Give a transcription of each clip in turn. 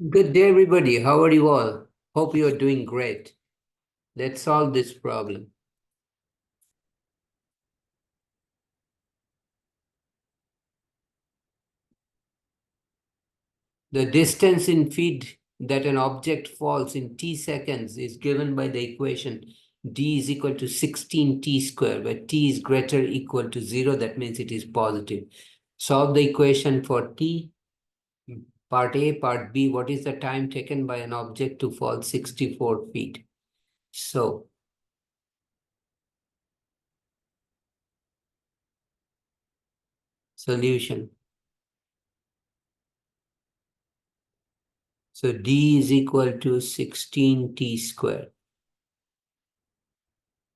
Good day, everybody. How are you all? Hope you are doing great. Let's solve this problem. The distance in feet that an object falls in t seconds is given by the equation d is equal to 16t squared, where t is greater or equal to 0. That means it is positive. Solve the equation for t. Part A, part B, what is the time taken by an object to fall 64 feet? So, solution. So d is equal to 16t squared.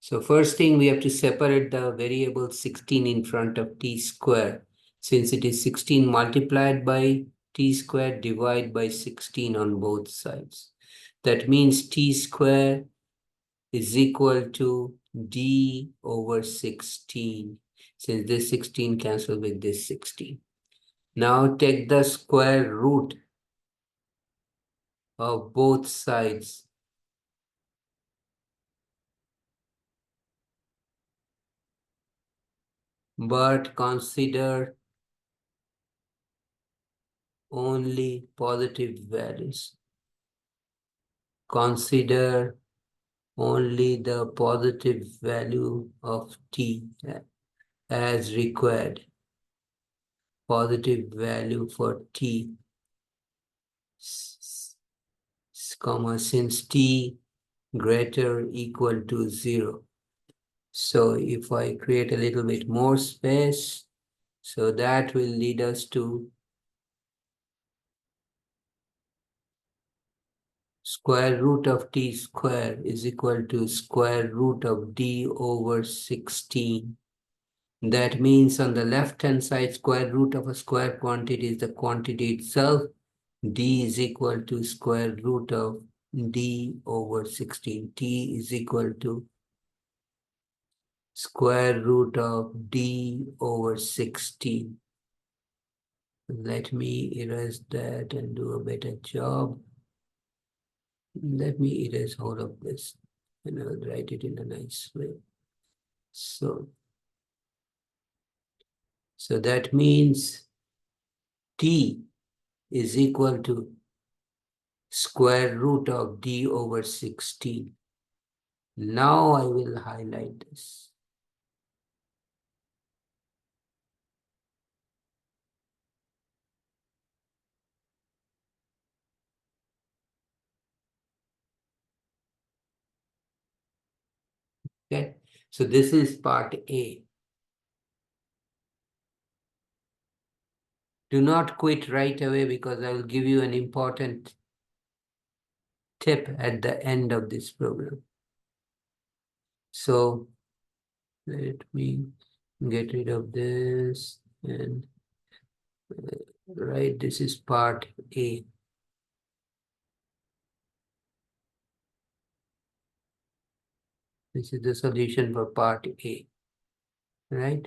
So first thing, we have to separate the variable 16 in front of t square. Since it is 16 multiplied by t square, divide by 16 on both sides. That means t square is equal to d over 16. Since this 16 cancels with this 16. Now take the square root of both sides. But consider only positive values. Consider only the positive value of t as required. Positive value for t, comma, since t greater or equal to 0. So if I create a little bit more space, so that will lead us to square root of t square is equal to square root of d over 16. That means on the left-hand side, square root of a square quantity is the quantity itself. D is equal to square root of d over 16. T is equal to square root of d over 16. Let me erase that and do a better job. Let me erase all of this and I'll write it in a nice way. So that means t is equal to square root of d over 16. Now I will highlight this. Okay, so this is part A. Do not quit right away because I will give you an important tip at the end of this program. So let me get rid of this and right, this is part A. This is the solution for part A, right?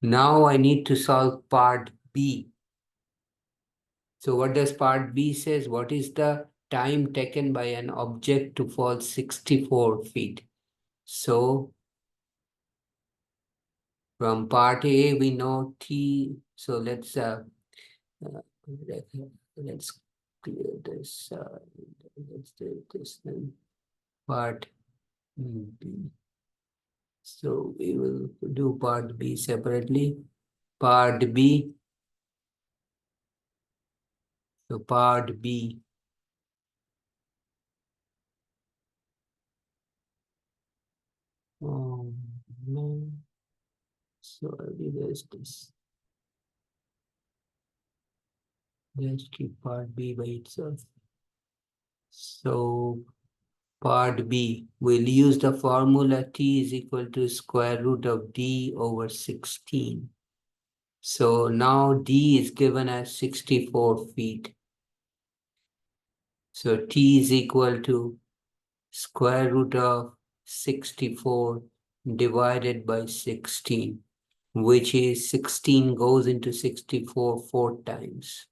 Now I need to solve part B. So what does part B says? What is the time taken by an object to fall 64 feet? So from part A, we know T. So let's clear this. Let's do this then. Part B. So we will do part B separately. Part B. So part B. Oh no. So I'll erase this. Just keep part B by itself. So part B, we'll use the formula T is equal to square root of D over 16. So now D is given as 64 feet. So T is equal to square root of 64 divided by 16, which is 16 goes into 64 4 times.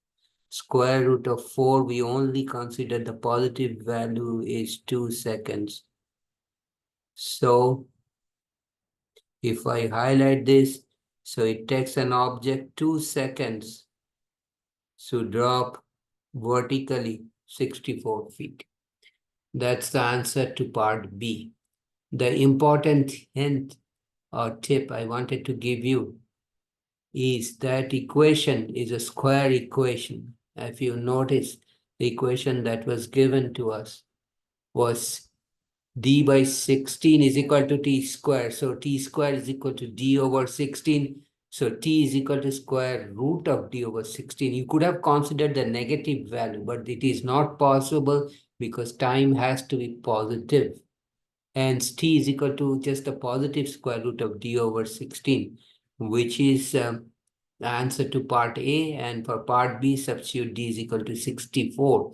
square root of 4, we only consider the positive value is 2 seconds. So if I highlight this, so it takes an object 2 seconds to drop vertically 64 feet. That's the answer to part B. The important hint or tip I wanted to give you is that equation is a square equation. If you notice, the equation that was given to us was d by 16 is equal to t square. So t square is equal to d over 16. So t is equal to square root of d over 16. You could have considered the negative value, but it is not possible because time has to be positive. And t is equal to just the positive square root of d over 16, which is the answer to part A. And for part B, substitute d is equal to 64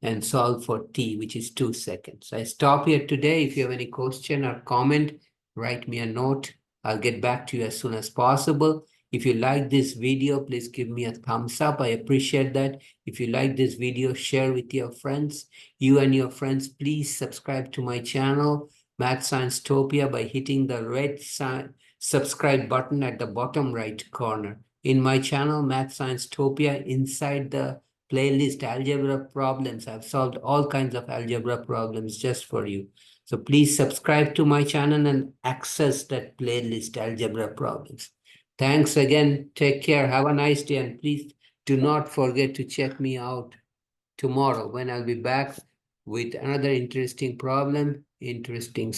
and solve for t, which is 2 seconds. I stop here today. If you have any question or comment, write me a note. I'll get back to you as soon as possible. If you like this video, please give me a thumbs up. I appreciate that. If you like this video, share with your friends. You and your friends, please subscribe to my channel, Math Science Topia, by hitting the red subscribe button at the bottom right corner. In my channel, Math Science Topia, inside the playlist algebra problems, I've solved all kinds of algebra problems just for you. So please subscribe to my channel and access that playlist algebra problems. Thanks again. Take care. Have a nice day. And please do not forget to check me out tomorrow when I'll be back with another interesting problem, interesting